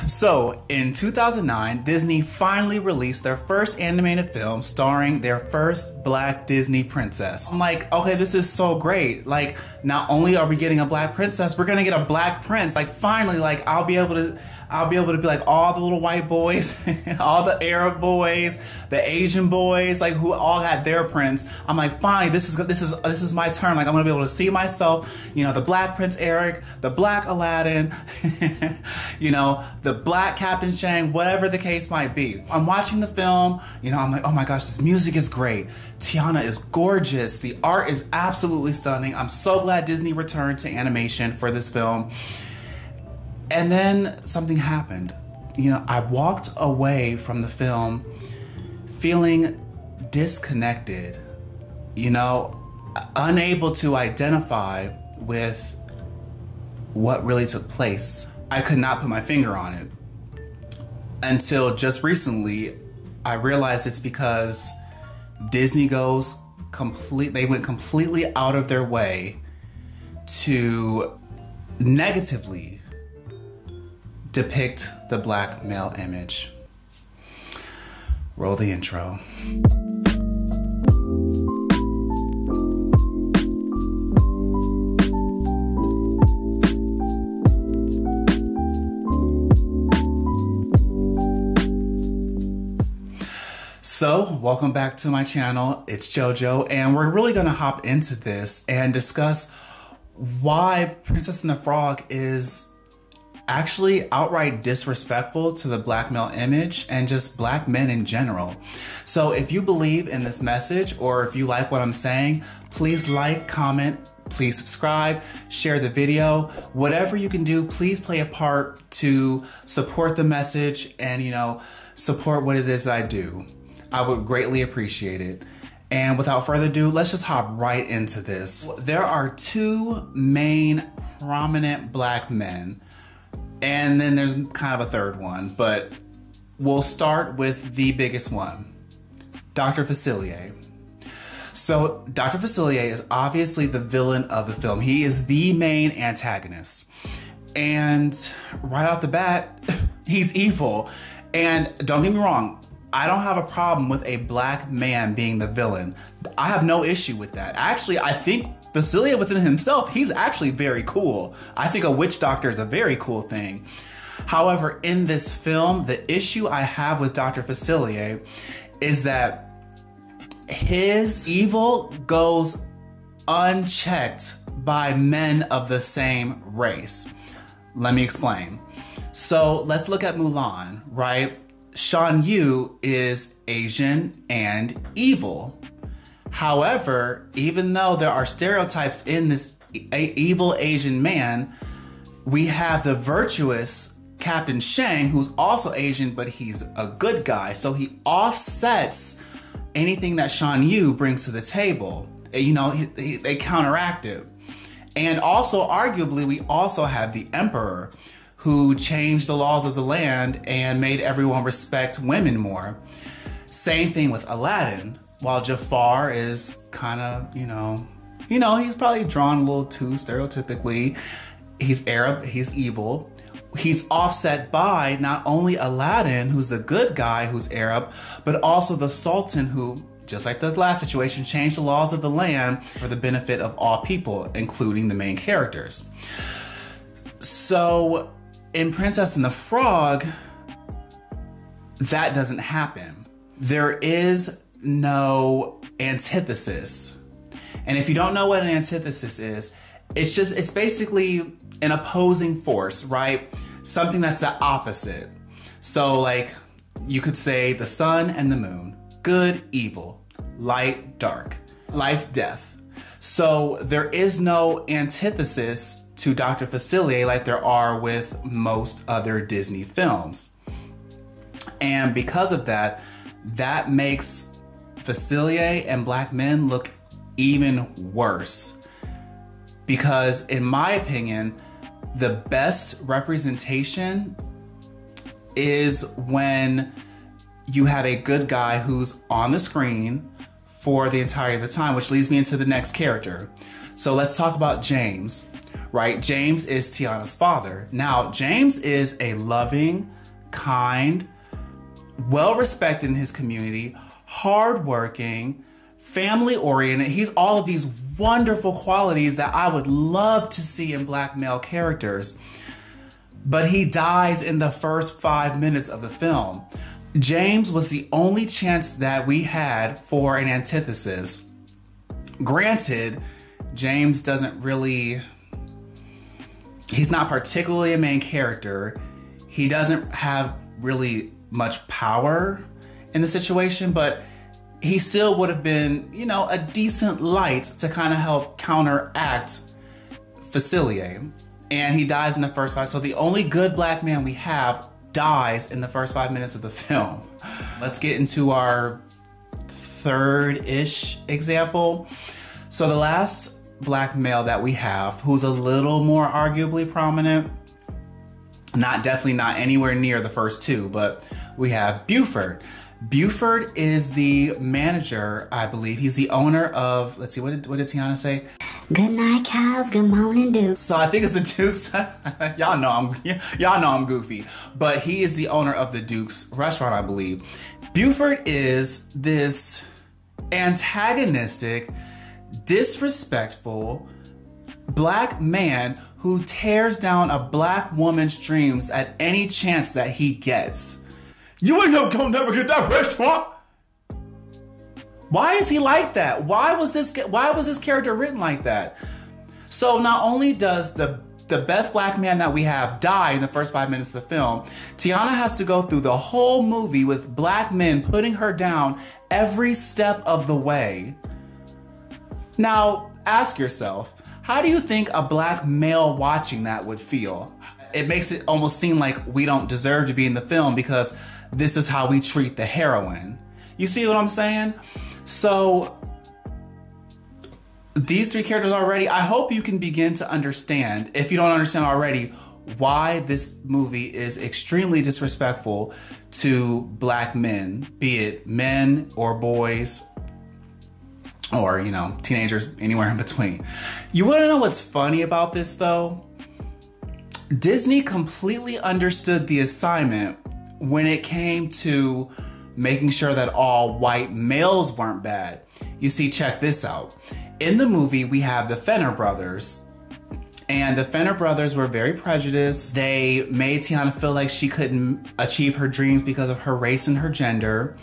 So, in 2009, Disney finally released their first animated film starring their first black Disney princess. I'm like, okay, this is so great. Like, not only are we getting a black princess, we're gonna get a black prince. Like, finally, like, I'll be able to be like all the little white boys, all the Arab boys, the Asian boys, like who all had their prince. I'm like, fine, this is my turn. Like, I'm gonna be able to see myself, you know, the black Prince Eric, the black Aladdin, you know, the black Captain Shang, whatever the case might be. I'm watching the film, you know, I'm like, oh my gosh, this music is great. Tiana is gorgeous. The art is absolutely stunning. I'm so glad Disney returned to animation for this film. And then something happened. You know, I walked away from the film feeling disconnected, you know, unable to identify with what really took place. I could not put my finger on it until just recently I realized it's because Disney they went completely out of their way to negatively depict the black male image. Roll the intro. So, welcome back to my channel. It's JoJo, and we're really gonna hop into this and discuss why Princess and the Frog is actually outright disrespectful to the black male image and just black men in general. So if you believe in this message, or if you like what I'm saying, please like, comment, please subscribe, share the video, whatever you can do, please play a part to support the message and, you know, support what it is I do. I would greatly appreciate it. And without further ado, let's just hop right into this. There are two main prominent black men, and then there's kind of a third one, but we'll start with the biggest one, Dr. Facilier. So Dr. Facilier is obviously the villain of the film. He is the main antagonist. And right off the bat, he's evil. And don't get me wrong, I don't have a problem with a black man being the villain. I have no issue with that. Actually, I think Facilier within himself, he's actually very cool. I think a witch doctor is a very cool thing. However, in this film, the issue I have with Dr. Facilier is that his evil goes unchecked by men of the same race. Let me explain. So let's look at Mulan, right? Shan Yu is Asian and evil. However, even though there are stereotypes in this evil Asian man, we have the virtuous Captain Shang, who's also Asian, but he's a good guy. So he offsets anything that Shan Yu brings to the table. You know, they counteract it. And also, arguably, we also have the Emperor, who changed the laws of the land and made everyone respect women more. Same thing with Aladdin. While Jafar is kind of, you know, he's probably drawn a little too stereotypically. He's Arab, he's evil. He's offset by not only Aladdin, who's the good guy, who's Arab, but also the Sultan, who, just like the last situation, changed the laws of the land for the benefit of all people, including the main characters. So in Princess and the Frog, that doesn't happen. There is no antithesis. And if you don't know what an antithesis is, it's basically an opposing force, right? Something that's the opposite. So like you could say the sun and the moon, good, evil, light, dark, life, death. So there is no antithesis to Dr. Facilier like there are with most other Disney films. And because of that, that makes Facilier and black men look even worse. Because in my opinion, the best representation is when you have a good guy who's on the screen for the entirety of the time, which leads me into the next character. So let's talk about James, right? James is Tiana's father. Now, James is a loving, kind, well-respected in his community, hardworking, family-oriented. He's all of these wonderful qualities that I would love to see in black male characters. But he dies in the first 5 minutes of the film. James was the only chance that we had for an antithesis. Granted, James doesn't really, he's not particularly a main character. He doesn't have really much power in the situation, but he still would have been, you know, a decent light to kind of help counteract Facilier. And he dies in the first 5. So the only good black man we have dies in the first 5 minutes of the film. Let's get into our third-ish example. So the last black male that we have, who's a little more arguably prominent, definitely not anywhere near the first 2, but we have Buford. Buford is the manager, I believe. He's the owner of, let's see, what did Tiana say? Good night, cows. Good morning, Dukes. So I think it's the Dukes. y'all know I'm goofy, but he is the owner of the Dukes restaurant, I believe. Buford is this antagonistic, disrespectful black man who tears down a black woman's dreams at any chance that he gets. You ain't gonna never get that restaurant. Why is he like that? Why was this character written like that? So not only does the best black man that we have die in the first 5 minutes of the film, Tiana has to go through the whole movie with black men putting her down every step of the way. Now, ask yourself, how do you think a black male watching that would feel? It makes it almost seem like we don't deserve to be in the film because this is how we treat the heroine. You see what I'm saying? So these 3 characters already, I hope you can begin to understand, if you don't understand already, why this movie is extremely disrespectful to black men, be it men or boys or, you know, teenagers, anywhere in between. You want to know what's funny about this though? Disney completely understood the assignment when it came to making sure that all white males weren't bad. You see, check this out. In the movie, we have the Fenner brothers, and the Fenner brothers were very prejudiced. They made Tiana feel like she couldn't achieve her dreams because of her race and her gender.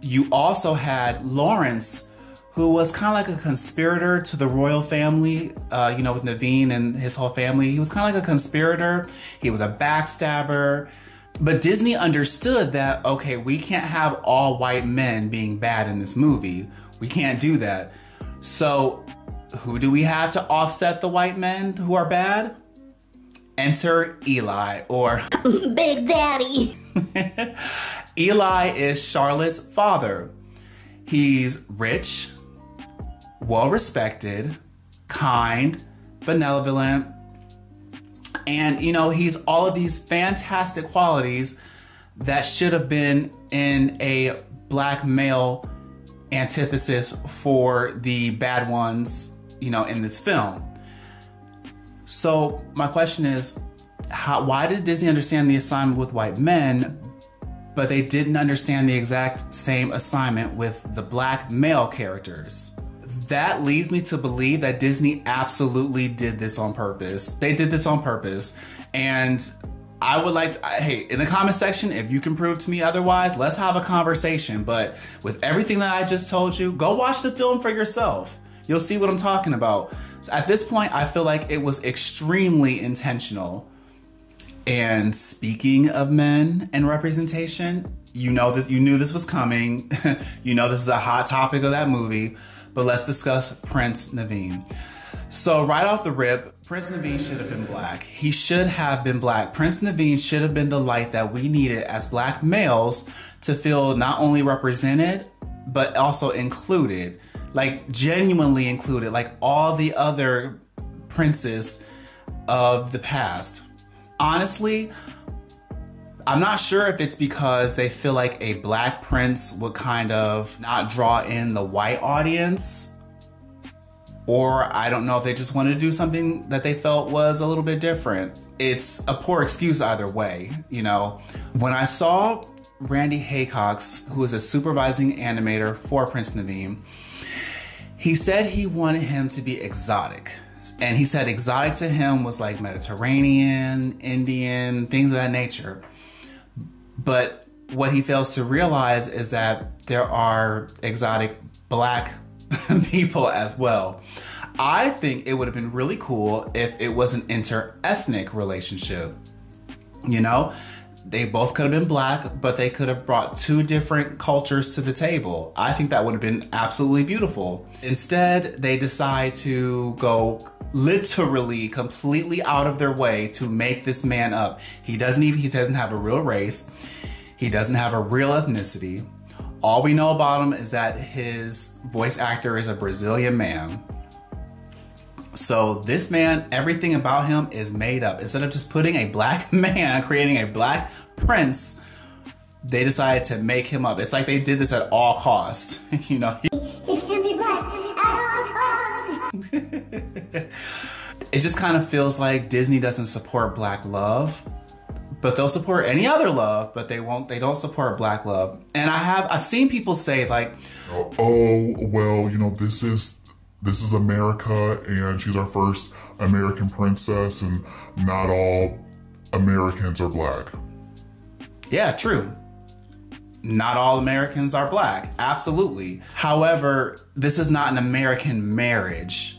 You also had Lawrence, who was kind of like a conspirator to the royal family, you know, with Naveen and his whole family. He was kind of like a conspirator. He was a backstabber. But Disney understood that, okay, we can't have all white men being bad in this movie. We can't do that. So who do we have to offset the white men who are bad? Enter Eli, or Big Daddy. Eli is Charlotte's father. He's rich, well-respected, kind, benevolent, and, you know, he's all of these fantastic qualities that should have been in a black male antithesis for the bad ones, you know, in this film. So my question is, why did Disney understand the assignment with white men, but they didn't understand the exact same assignment with the black male characters? That leads me to believe that Disney absolutely did this on purpose. They did this on purpose. And I would like to, hey, in the comment section, if you can prove to me otherwise, let's have a conversation. But with everything that I just told you, go watch the film for yourself. You'll see what I'm talking about. So at this point, I feel like it was extremely intentional. And speaking of men and representation, you know that you knew this was coming. You know this is a hot topic of that movie. But let's discuss Prince Naveen. So right off the rip, Prince Naveen should have been black. He should have been black. Prince Naveen should have been the light that we needed as black males to feel not only represented, but also included. Like genuinely included, like all the other princes of the past. Honestly, I'm not sure if it's because they feel like a black prince would kind of not draw in the white audience, Or I don't know if they just wanted to do something that they felt was a little bit different. It's a poor excuse either way, you know. When I saw Randy Haycox, who is a supervising animator for Prince Naveen, he said he wanted him to be exotic. And he said exotic to him was like Mediterranean, Indian, things of that nature. But what he fails to realize is that there are exotic black people as well. I think it would have been really cool if it was an inter-ethnic relationship. You know, they both could have been black, but they could have brought two different cultures to the table. I think that would have been absolutely beautiful. Instead, they decide to go literally completely out of their way to make this man up. He doesn't have a real race. He doesn't have a real ethnicity. All we know about him is that his voice actor is a Brazilian man. So this man, everything about him is made up. Instead of just putting a black man, creating a black prince, they decided to make him up. It's like they did this at all costs. You know, He can be black at all costs. it just kind of feels like Disney doesn't support black love, but they'll support any other love, but they don't support black love. And I've seen people say like, oh, well, you know, this is America and she's our first American princess and not all Americans are black. yeah, true. Not all Americans are black, absolutely. However, this is not an American marriage.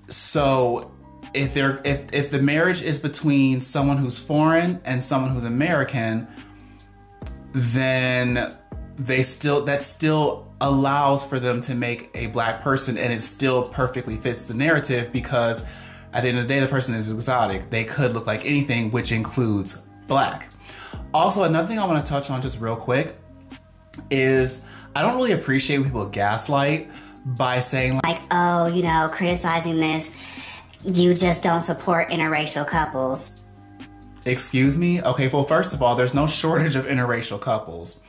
So if the marriage is between someone who's foreign and someone who's American, then that still allows for them to make a black person, and it still perfectly fits the narrative, because at the end of the day, the person is exotic. They could look like anything, which includes black. Also, another thing I want to touch on just real quick is I don't really appreciate when people gaslight by saying Like, oh, you know, criticizing this, you just don't support interracial couples. excuse me? Okay, well, first of all, there's no shortage of interracial couples.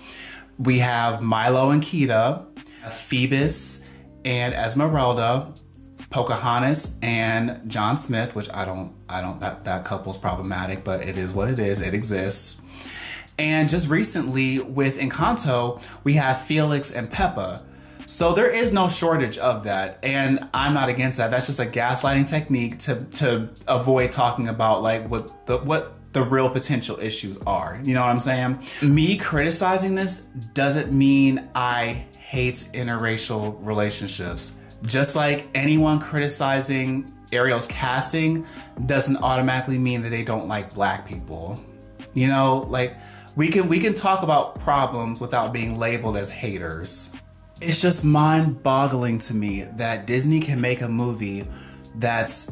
We have Milo and Keita, Phoebus and Esmeralda, Pocahontas and John Smith, which that couple's problematic, but it is what it is. It exists. And just recently with Encanto, we have Felix and Peppa. So there is no shortage of that, and I'm not against that. That's just a gaslighting technique to avoid talking about like what the real potential issues are. You know what I'm saying? Me criticizing this doesn't mean I hate interracial relationships. Just like anyone criticizing Ariel's casting doesn't automatically mean that they don't like black people. You know, like we can talk about problems without being labeled as haters. It's just mind-boggling to me that Disney can make a movie that's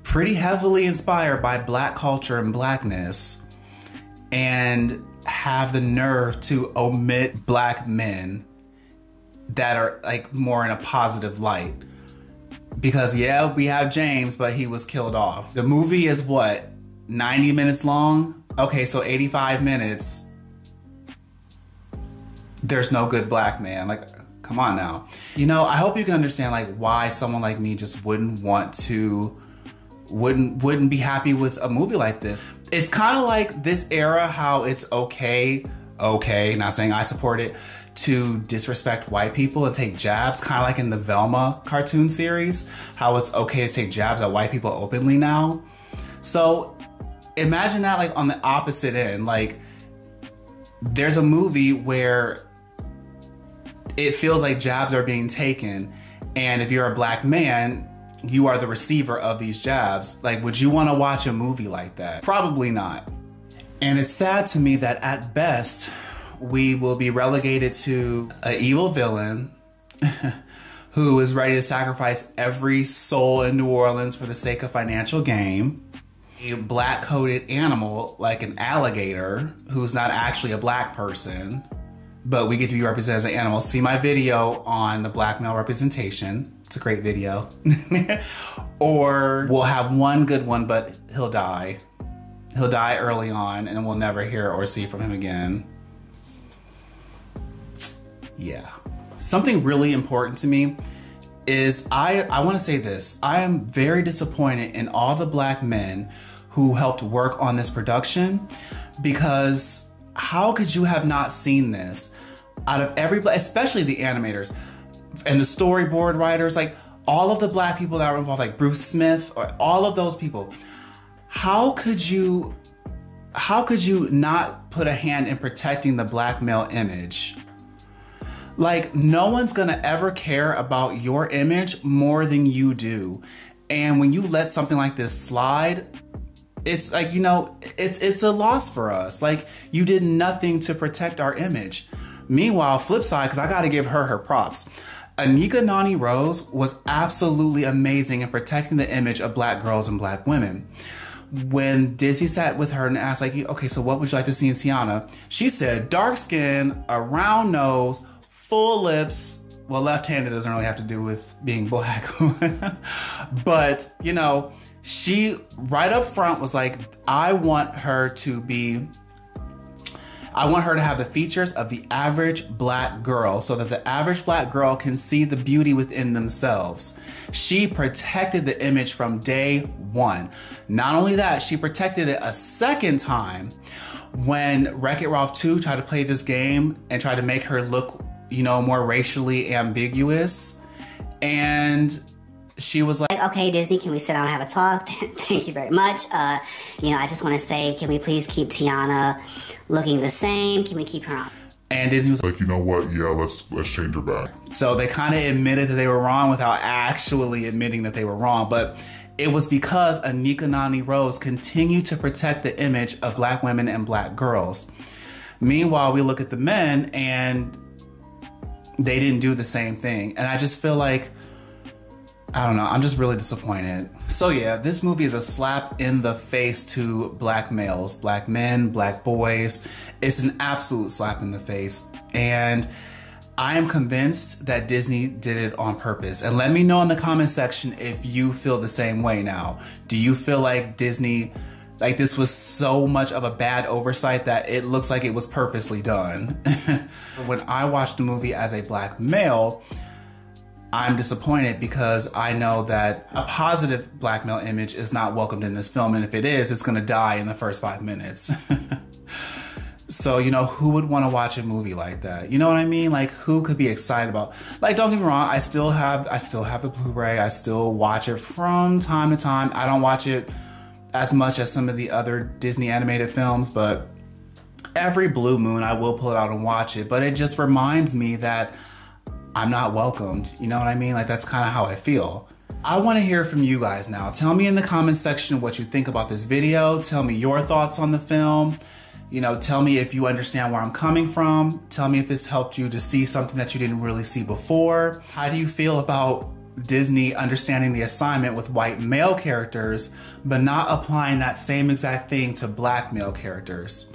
pretty heavily inspired by black culture and blackness and have the nerve to omit black men that are like more in a positive light. Because yeah, we have James, but he was killed off. The movie is what, 90 minutes long? Okay, so 85 minutes. There's no good black man. Like, come on now. You know, I hope you can understand like why someone like me just wouldn't be happy with a movie like this. It's kind of like this era, how it's okay, not saying I support it, to disrespect white people and take jabs, kind of like in the Velma cartoon series, how it's okay to take jabs at white people openly now. So imagine that like on the opposite end, like there's a movie where it feels like jabs are being taken, and if you're a black man, you are the receiver of these jabs. Like, would you want to watch a movie like that? Probably not. And it's sad to me that at best, we will be relegated to an evil villain who is ready to sacrifice every soul in New Orleans for the sake of financial gain. A black-coated animal like an alligator who's not actually a black person, but we get to be represented as an animal. See my video on the black male representation. It's a great video. Or we'll have one good one, but he'll die. He'll die early on and we'll never hear or see from him again. Yeah. Something really important to me is I want to say this. I am very disappointed in all the black men who helped work on this production, because how could you have not seen this? Out of every, especially the animators and the storyboard writers, like all of the black people that were involved, like Bruce Smith, or all of those people, how could you not put a hand in protecting the black male image? Like, no one's gonna ever care about your image more than you do. And when you let something like this slide, it's like, you know, it's a loss for us. Like, you did nothing to protect our image. Meanwhile, flip side, because I gotta give her props. Anika Noni Rose was absolutely amazing in protecting the image of black girls and black women. When Disney sat with her and asked, like, okay, so what would you like to see in Tiana? She said, dark skin, a round nose, full lips. Well, left-handed doesn't really have to do with being black. But, you know, she right up front was like, I want her to have the features of the average black girl, so that the average black girl can see the beauty within themselves. She protected the image from day one. Not only that, she protected it a second time when Wreck-It Ralph 2 tried to play this game and tried to make her look, you know, more racially ambiguous. And she was like, okay, Disney, can we sit down and have a talk? Thank you very much. You know, I just want to say, can we please keep Tiana looking the same? Can we keep her on? And Disney was like, you know what? Yeah, let's change her back. So they kind of admitted that they were wrong without actually admitting that they were wrong. But it was because Anika Noni Rose continued to protect the image of black women and black girls. Meanwhile, we look at the men and they didn't do the same thing. And I just feel like, I don't know, I'm just really disappointed. So yeah, this movie is a slap in the face to black males, black men, black boys. It's an absolute slap in the face. And I am convinced that Disney did it on purpose. And let me know in the comment section if you feel the same way now. Do you feel like Disney, like this was so much of a bad oversight that it looks like it was purposely done? When I watched the movie as a black male, I'm disappointed because I know that a positive black male image is not welcomed in this film, and if it is, it's gonna die in the first 5 minutes. So, you know, who would want to watch a movie like that? You know what I mean? Like, who could be excited about? Like, don't get me wrong, I still have the Blu-ray. I still watch it from time to time. I don't watch it as much as some of the other Disney animated films, but every blue moon I will pull it out and watch it. But it just reminds me that I'm not welcomed. You know what I mean? Like, that's kind of how I feel. I want to hear from you guys now. Tell me in the comments section what you think about this video. Tell me your thoughts on the film. You know, tell me if you understand where I'm coming from. Tell me if this helped you to see something that you didn't really see before. How do you feel about Disney understanding the assignment with white male characters, but not applying that same exact thing to black male characters?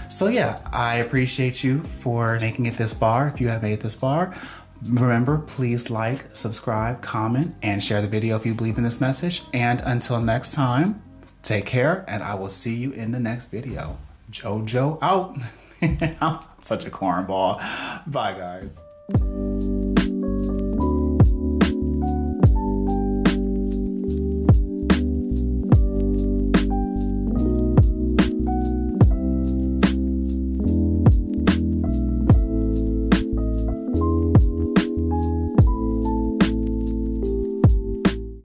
So yeah, I appreciate you for making it this far. If you have made it this far, remember, please like, subscribe, comment, and share the video if you believe in this message. And until next time, take care, and I will see you in the next video. JoJo out. I'm such a cornball. Bye, guys.